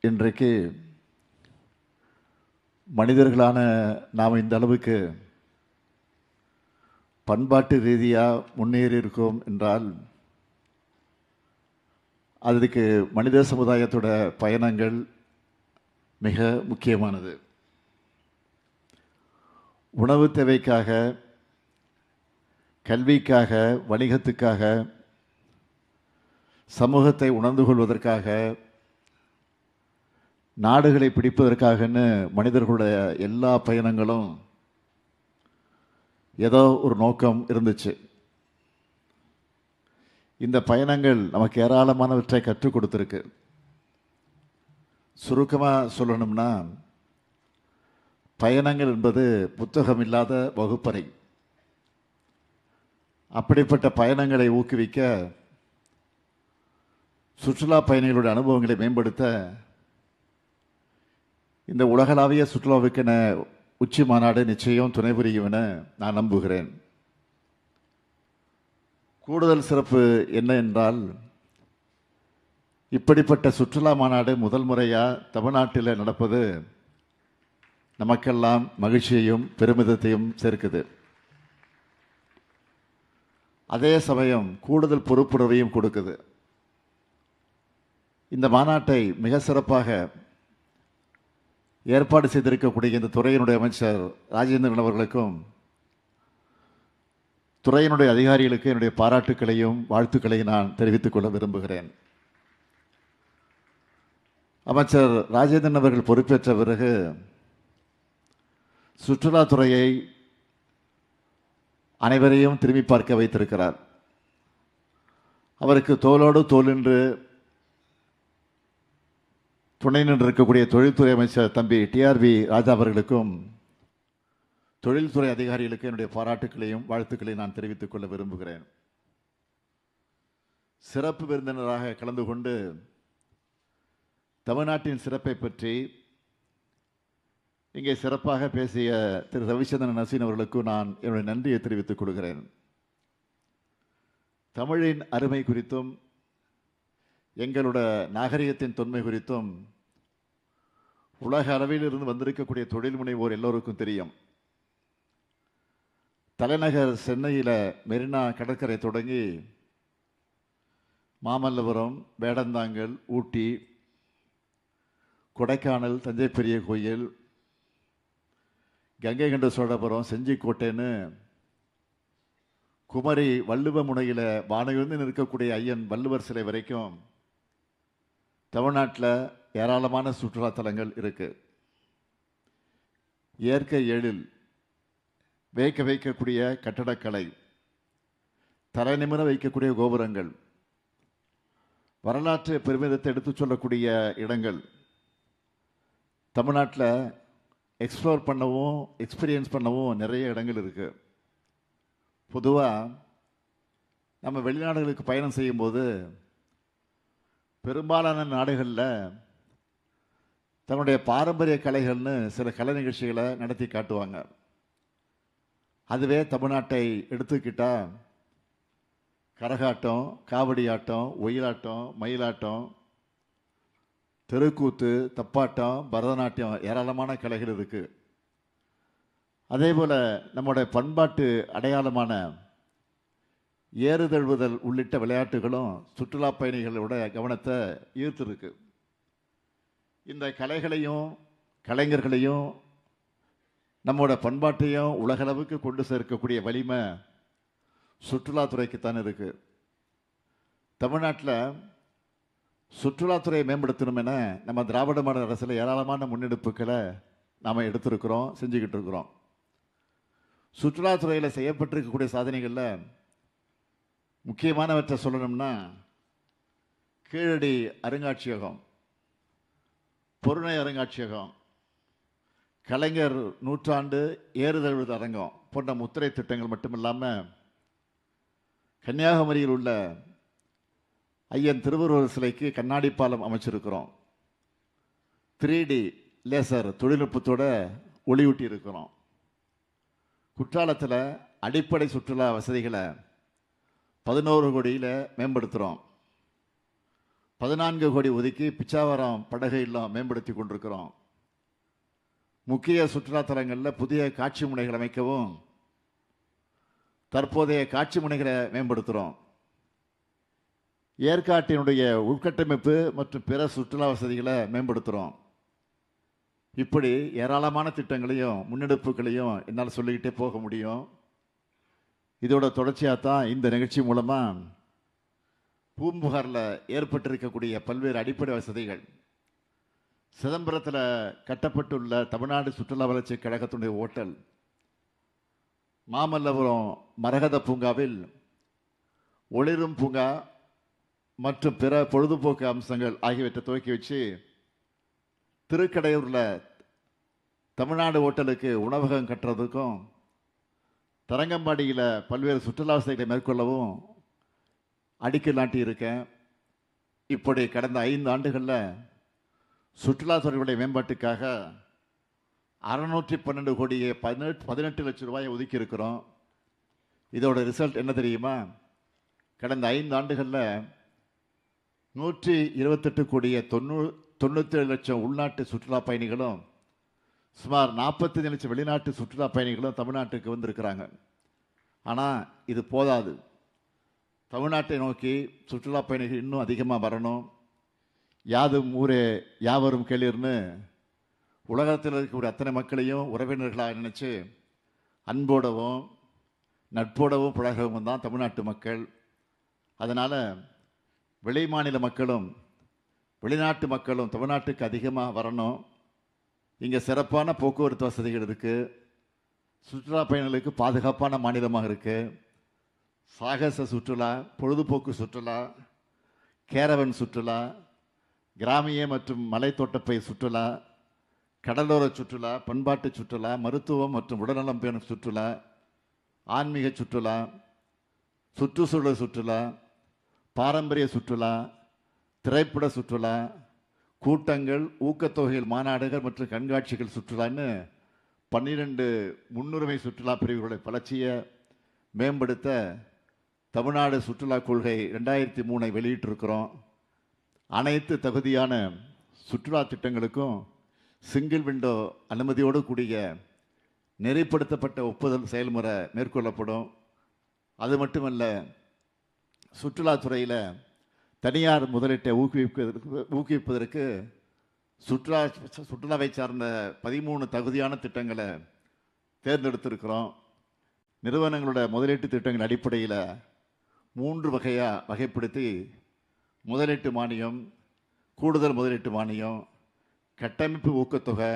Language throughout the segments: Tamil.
இன்றைக்கு மனிதர்களான நாம் இந்த அளவுக்கு பண்பாட்டு ரீதியாக முன்னேறி இருக்கோம் என்றால் அதுக்கு மனித சமுதாயத்தோட பயணங்கள் மிக முக்கியமானது. உணவு தேவைக்காக, கல்விக்காக, வணிகத்துக்காக, சமூகத்தை உணர்ந்து கொள்வதற்காக, நாடுகளை பிடிப்பதற்காகன்னு மனிதர்களுடைய எல்லா பயணங்களும் ஏதோ ஒரு நோக்கம் இருந்துச்சு. இந்த பயணங்கள் நமக்கு ஏராளமானவற்றை கற்றுக் கொடுத்துருக்கு. சுருக்கமாக சொல்லணும்னா, பயணங்கள் என்பது புத்தகம் இல்லாத வகுப்பறை. அப்படிப்பட்ட பயணங்களை ஊக்குவிக்க, சுற்றுலா பயணிகளுடைய அனுபவங்களை மேம்படுத்த இந்த உலகளாவிய சுற்றுலாவுக்கென உச்சி மாநாடு நிச்சயம் துணை புரியும் என நான் நம்புகிறேன். கூடுதல் சிறப்பு என்ன என்றால், இப்படிப்பட்ட சுற்றுலா மாநாடு முதல் முறையாக தமிழ்நாட்டில் நடப்பது நமக்கெல்லாம் மகிழ்ச்சியையும் பெருமிதத்தையும் சேர்க்குது. அதே சமயம் கூடுதல் பொறுப்புணர்வையும் கொடுக்குது. இந்த மாநாட்டை மிக சிறப்பாக ஏற்பாடு செய்திருக்கக்கூடிய இந்த துறையினுடைய அமைச்சர் ராஜேந்திரன் அவர்களுக்கும் துறையினுடைய அதிகாரிகளுக்கு என்னுடைய பாராட்டுக்களையும் வாழ்த்துக்களையும் நான் தெரிவித்துக் கொள்ள விரும்புகிறேன். அமைச்சர் ராஜேந்திரன் அவர்கள் பொறுப்பேற்ற பிறகு சுற்றுலாத்துறையை அனைவரையும் திரும்பி பார்க்க வைத்திருக்கிறார். அவருக்கு தோளோடு தோள் நின்று துணை நின்றிருக்கக்கூடிய தொழில்துறை அமைச்சர் தம்பி டிஆர்பி ராஜா அவர்களுக்கும் தொழில்துறை அதிகாரிகளுக்கு என்னுடைய பாராட்டுக்களையும் வாழ்த்துக்களையும் நான் தெரிவித்துக் கொள்ள விரும்புகிறேன். சிறப்பு விருந்தினராக கலந்து கொண்டு தமிழ்நாட்டின் சிறப்பை பற்றி இங்கே சிறப்பாக பேசிய திரு ரவிச்சந்திரன் நசீன் அவர்களுக்கும் நான் என்னுடைய நன்றியை தெரிவித்துக் கொள்கிறேன். தமிழின் அருமை குறித்தும் எங்களோட நாகரிகத்தின் தொன்மை குறித்தும் உலக அளவில் இருந்து வந்திருக்கக்கூடிய தொழில் முனைவோர் எல்லோருக்கும் தெரியும். தலைநகர் சென்னையில் மெரினா கடற்கரை தொடங்கி மாமல்லபுரம், வேடந்தாங்கல், ஊட்டி, கொடைக்கானல், தஞ்சை பெரிய கோயில், கங்கை கொண்ட சோழபுரம், செஞ்சிக்கோட்டைன்னு குமரி வள்ளுவ முனையில் வானவிருந்து நிற்கக்கூடிய ஐயன் வள்ளுவர் சிலை வரைக்கும் தமிழ்நாட்டில் ஏராளமான சுற்றுலாத்தலங்கள் இருக்கு. இயற்கை எழில், வைக்கக்கூடிய கட்டடக்கலை, தலைநிமிர வைக்கக்கூடிய கோபுரங்கள், வரலாற்று பெருமிதத்தை எடுத்துச் சொல்லக்கூடிய இடங்கள் தமிழ்நாட்டில் எக்ஸ்ப்ளோர் பண்ணவும் எக்ஸ்பீரியன்ஸ் பண்ணவும் நிறைய இடங்கள் இருக்கு. பொதுவாக நம்ம வெளிநாடுகளுக்கு பயணம் செய்யும்போது பெரும்பாலான நாடுகளில் தன்னுடைய பாரம்பரிய கலைகள்னு சில கலை நிகழ்ச்சிகளை நடத்தி காட்டுவாங்க. அதுவே தமிழ்நாட்டை எடுத்துக்கிட்டால் கரகாட்டம், காவடி ஆட்டம், ஒயிலாட்டம், மயிலாட்டம், தெருக்கூத்து, தப்பாட்டம், பரதநாட்டியம், ஏராளமான கலைகள் இருக்குது. அதே போல் நம்முடைய பண்பாட்டு அடையாளமான ஏறுதழுவுதல் உள்ளிட்ட விளையாட்டுகளும் சுற்றுலா பயணிகளோட கவனத்தை ஈர்த்திருக்கு. இந்த கலைகளையும் கலைஞர்களையும் நம்மோட பண்பாட்டையும் உலகளவுக்கு கொண்டு சேர்க்கக்கூடிய வலிமை சுற்றுலாத்துறைக்குத்தான் இருக்கு. தமிழ்நாட்டில் சுற்றுலாத்துறையை மேம்படுத்தணும் என நம்ம திராவிட மாடல் அரசில் ஏராளமான முன்னெடுப்புகளை நாம் எடுத்திருக்கிறோம், செஞ்சுக்கிட்டு இருக்கிறோம். சுற்றுலாத்துறையில் செய்யப்பட்டிருக்கக்கூடிய சாதனைகளில் முக்கியமானவற்றை சொல்லணும்னா, கீழடி அருங்காட்சியகம், பொருணை அருங்காட்சியகம், கலைஞர் நூற்றாண்டு ஏறுதழுவுதல் அரங்கம் போன்ற முத்திரை திட்டங்கள் மட்டுமில்லாமல் கன்னியாகுமரியில் உள்ள ஐயன் திருவள்ளுவர் சிலைக்கு கண்ணாடி பாலம் அமைச்சிருக்கிறோம். 3D லேசர் தொழில்நுட்பத்தோட ஒளியூட்டி இருக்கிறோம். குற்றாலத்தில் அடிப்படை சுற்றுலா வசதிகளை 11 கோடியில் மேம்படுத்துகிறோம். 14 கோடி ஒதுக்கி பிச்சாவரம் படகு இல்லம் மேம்படுத்தி கொண்டிருக்கிறோம். முக்கிய சுற்றுலாத்தலங்களில் புதிய காட்சி முனைகள் அமைக்கவும் தற்போதைய காட்சி முனைகளை மேம்படுத்துகிறோம். ஏற்காட்டினுடைய உள்கட்டமைப்பு மற்றும் பிற சுற்றுலா வசதிகளை மேம்படுத்துகிறோம். இப்படி ஏராளமான திட்டங்களையும் முன்னெடுப்புகளையும் என்னால் சொல்லிக்கிட்டே போக முடியும். இதோட தொடர்ச்சியாக தான் இந்த நிகழ்ச்சி மூலமாக பூம்புகாரில் ஏற்பட்டிருக்கக்கூடிய பல்வேறு அடிப்படை வசதிகள், சிதம்பரத்தில் கட்டப்பட்டுள்ள தமிழ்நாடு சுற்றுலா வளர்ச்சி கழகத்தினுடைய ஓட்டல், மாமல்லபுரம் மரகத பூங்காவில் ஒளிரும் பூங்கா மற்றும் பிற பொழுதுபோக்கு அம்சங்கள் ஆகியவற்றை துவக்கி வச்சு, திருக்கடையூரில் தமிழ்நாடு ஓட்டலுக்கு உணவகம் கட்டுறதுக்கும், தரங்கம்பாடியில் பல்வேறு சுற்றுலா வசதிகளை மேற்கொள்ளவும் அடிக்கல் நாட்டியிருக்கேன். இப்படி கடந்த 5 ஆண்டுகளில் சுற்றுலாத்துறையுடைய மேம்பாட்டுக்காக 612 கோடியே 18 லட்சம் ரூபாயை ஒதுக்கி இருக்கிறோம். இதோட ரிசல்ட் என்ன தெரியுமா? கடந்த 5 ஆண்டுகளில் 128 கோடியே 97 லட்சம் உள்நாட்டு சுற்றுலா பயணிகளும் சுமார் 45 லட்சம் வெளிநாட்டு சுற்றுலா பயணிகளும் தமிழ்நாட்டுக்கு வந்திருக்கிறாங்க. ஆனால் இது போதாது. தமிழ்நாட்டை நோக்கி சுற்றுலா பயணிகள் இன்னும் அதிகமாக வரணும். யாதும் ஊரே யாவரும் கேளீர்னு உலகத்தில் இருக்கக்கூடிய அத்தனை மக்களையும் உறவினர்களாக நினச்சி அன்போடவும் நட்போடவும் பழகவும் தான் தமிழ்நாட்டு மக்கள். அதனால் வெளி மாநில மக்களும் வெளிநாட்டு மக்களும் தமிழ்நாட்டுக்கு அதிகமாக வரணும். இங்கே சிறப்பான போக்குவரத்து வசதிகள் இருக்குது. சுற்றுலா பயணிகளுக்கு பாதுகாப்பான மாநிலமாக இருக்குது. சாகச சுற்றுலா, பொழுதுபோக்கு சுற்றுலா, கேரவன் சுற்றுலா, கிராமிய மற்றும் மலைத்தோட்டப்பை சுற்றுலா, கடலோர சுற்றுலா, பண்பாட்டு சுற்றுலா, மருத்துவம் மற்றும் உடல்நலம் பேணும் சுற்றுலா, ஆன்மீக சுற்றுலா, சுற்றுச்சூழல் சுற்றுலா, பாரம்பரிய சுற்றுலா, திரைப்பட சுற்றுலா, கூட்டங்கள், ஊக்கத்தொகைகள், மாநாடுகள் மற்றும் கண்காட்சிகள் சுற்றுலான்னு 12 முன்னுரிமை சுற்றுலா பிரிவுகளுடைய வளர்ச்சியை மேம்படுத்த தமிழ்நாடு சுற்றுலா கொள்கை 2003 வெளியிட்டிருக்கிறோம். அனைத்து தகுதியான சுற்றுலா திட்டங்களுக்கும் சிங்கிள் விண்டோ அனுமதியோடு கூடிய நெறிப்படுத்தப்பட்ட ஒப்புதல் செயல்முறை மேற்கொள்ளப்படும். அது மட்டுமல்ல, சுற்றுலாத்துறையில் தனியார் முதலீட்டை ஊக்குவிப்பதற்கு சுற்றுலாவை சார்ந்த 13 தகுதியான திட்டங்களை தேர்ந்தெடுத்திருக்கிறோம். நிறுவனங்களோட முதலீட்டு திட்டங்கள் அடிப்படையில் 3 வகையாக வகைப்படுத்தி முதலீட்டு மானியம், கூடுதல் முதலீட்டு மானியம், கட்டமைப்பு ஊக்கத்தொகை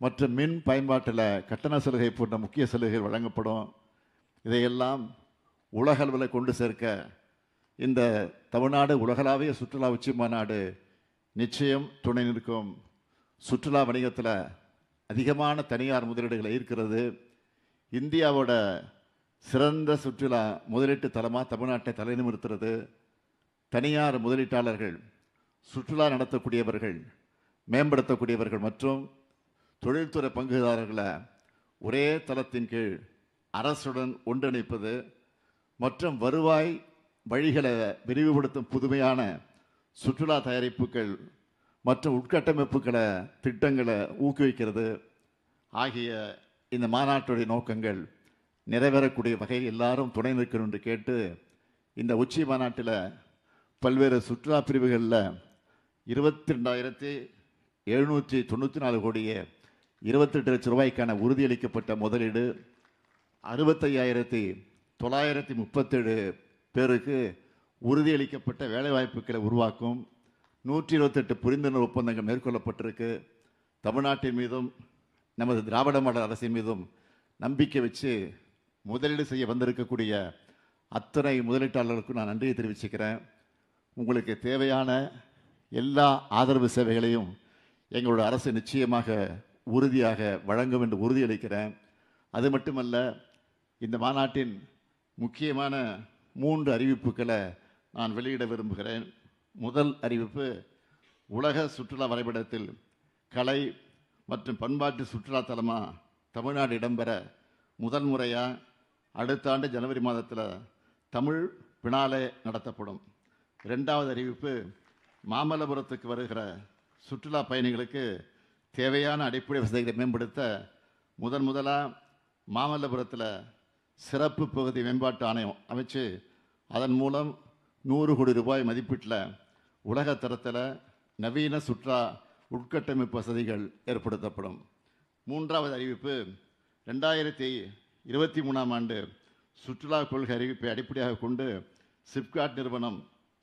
மற்றும் மின் பயன்பாட்டில் கட்டண சலுகை போன்ற முக்கிய சலுகைகள் வழங்கப்படும். இதையெல்லாம் உலக அளவில் கொண்டு சேர்க்க இந்த தமிழ்நாடு உலகளாவிய சுற்றுலா உச்சி மாநாடு நிச்சயம் துணை நிற்கும். சுற்றுலா வணிகத்தில் அதிகமான தனியார் முதலீடுகளை ஈர்க்கிறது. இந்தியாவோட சிறந்த சுற்றுலா முதலீட்டு தலமாக தமிழ்நாட்டை தலைநிமிர்த்துறது. தனியார் முதலீட்டாளர்கள், சுற்றுலா நடத்தக்கூடியவர்கள், மேம்படுத்தக்கூடியவர்கள் மற்றும் தொழில்துறை பங்குதாரர்களை ஒரே தளத்தின் கீழ் அரசுடன் ஒன்றிணைப்பது மற்றும் வருவாய் வழிகளை விரிவுபடுத்தும் புதுமையான சுற்றுலா தயாரிப்புகள் மற்றும் உட்கட்டமைப்புகளை திட்டங்களை ஊக்குவிக்கிறது ஆகிய இந்த மாநாட்டுடைய நோக்கங்கள் நிறைவேறக்கூடிய வகையில் எல்லாரும் துணை நிற்கணும் என்று கேட்டு, இந்த உச்சி மாநாட்டில் பல்வேறு சுற்றுலா பிரிவுகளில் 22,794 கோடியே 28 லட்சம் ரூபாய்க்கான உறுதியளிக்கப்பட்ட முதலீடு, 65,937 பேருக்கு உறுதியளிக்கப்பட்ட வேலைவாய்ப்புகளை உருவாக்கும் 128 புரிந்துணர்வு ஒப்பந்தங்கள் மேற்கொள்ளப்பட்டிருக்கு. தமிழ்நாட்டின் மீதும் நமது திராவிட மாடல் அரசின் மீதும் நம்பிக்கை வச்சு முதலீடு செய்ய வந்திருக்கக்கூடிய அத்தனை முதலீட்டாளர்களுக்கும் நான் நன்றியை தெரிவிச்சுக்கிறேன். உங்களுக்கு தேவையான எல்லா ஆதரவு சேவைகளையும் எங்களோட அரசு நிச்சயமாக உறுதியாக வழங்கும் என்று உறுதியளிக்கிறேன். அது மட்டுமல்ல, இந்த மாநாட்டின் முக்கியமான 3 அறிவிப்புகளை நான் வெளியிட விரும்புகிறேன். முதல் அறிவிப்பு, உலக சுற்றுலா வரைபடத்தில் கலை மற்றும் பண்பாட்டு சுற்றுலா தலமாக தமிழ்நாடு இடம்பெற முதல் முறையாக அடுத்த ஆண்டு ஜனவரி மாதத்தில் தமிழ் பினாலே நடத்தப்படும். 2வது அறிவிப்பு, மாமல்லபுரத்துக்கு வருகிற சுற்றுலா பயணிகளுக்கு தேவையான அடிப்படை வசதிகளை மேம்படுத்த முதலாக மாமல்லபுரத்தில் சிறப்பு பகுதி மேம்பாட்டு ஆணையம் அமைச்சு அதன் மூலம் 100 கோடி ரூபாய் மதிப்பீட்டில் உலக தரத்தில் நவீன சுற்றுலா உட்கட்டமைப்பு வசதிகள் ஏற்படுத்தப்படும். 3வது அறிவிப்பு 2023ஆம் ஆண்டு சுற்றுலா கொள்கை அறிவிப்பை அடிப்படையாக கொண்டு சிப்காட் நிறுவனம்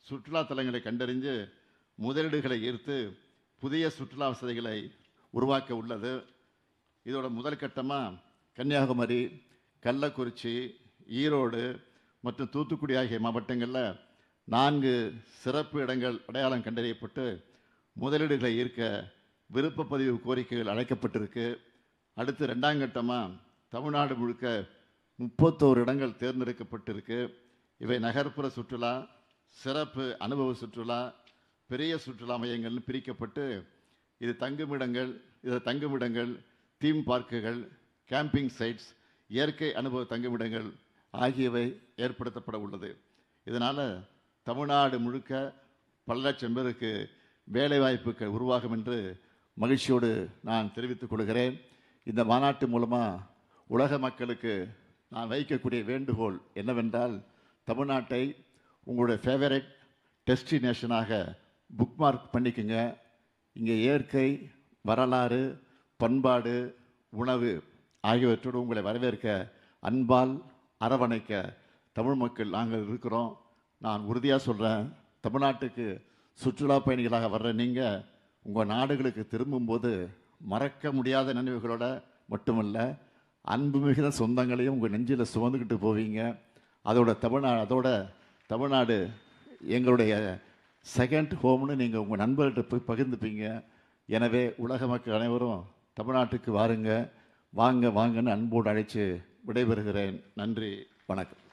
சுற்றுலா தலங்களை கண்டறிந்து முதலீடுகளை ஈர்த்து புதிய சுற்றுலா வசதிகளை உருவாக்க உள்ளது. இதோட முதல் கட்டமாக கன்னியாகுமரி, கள்ளக்குறிச்சி, ஈரோடு மற்றும் தூத்துக்குடி ஆகிய மாவட்டங்களில் 4 சிறப்பு இடங்கள் அடையாளம் கண்டறியப்பட்டு முதலீடுகளை ஈர்க்க விருப்பப்பதிவு கோரிக்கைகள் அழைக்கப்பட்டிருக்கு. அடுத்து 2ஆம் கட்டமாக தமிழ்நாடு முழுக்க 31 இடங்கள் தேர்ந்தெடுக்கப்பட்டிருக்கு. இவை நகர்ப்புற சுற்றுலா, சிறப்பு அனுபவ சுற்றுலா, பெரிய சுற்றுலா மையங்கள்னு பிரிக்கப்பட்டு இது தங்குமிடங்கள், தீம் பார்க்குகள், கேம்பிங் சைட்ஸ், இயற்கை அனுபவ தங்குமிடங்கள் ஆகியவை ஏற்படுத்தப்பட உள்ளது. இதனால் தமிழ்நாடு முழுக்க பல லட்சம் பேருக்கு வேலைவாய்ப்புகள் உருவாகும் என்று மகிழ்ச்சியோடு நான் தெரிவித்துக் கொள்கிறேன். இந்த மாநாட்டு மூலமாக உலக மக்களுக்கு நான் வைக்கக்கூடிய வேண்டுகோள் என்னவென்றால், தமிழ்நாட்டை உங்களுடைய ஃபேவரட் டெஸ்டினேஷனாக புக்மார்க் பண்ணிக்கோங்க. இங்கே இயற்கை, வரலாறு, பண்பாடு, உணவு ஆகியவற்றோடு உங்களை வரவேற்க, அன்பால் அரவணைக்க தமிழ் மக்கள் நாங்கள் இருக்கிறோம். நான் உறுதியாக சொல்கிறேன், தமிழ்நாட்டுக்கு சுற்றுலா பயணிகளாக வர்ற நீங்கள் உங்கள் நாடுகளுக்கு திரும்பும்போது மறக்க முடியாத நினைவுகளோட மட்டுமல்ல, அன்பு மிகுந்த சொந்தங்களையும் உங்கள் நெஞ்சில் சுமந்துக்கிட்டு போவீங்க. அதோட தமிழ்நாடு எங்களுடைய செகண்ட் ஹோம்னு நீங்கள் உங்கள் நண்பர்கிட்ட போய் பகிர்ந்துப்பீங்க. எனவே உலக மக்கள் அனைவரும் தமிழ்நாட்டுக்கு வாங்கன்னு அன்போடு அழைத்து விடைபெறுகிறேன். நன்றி, வணக்கம்.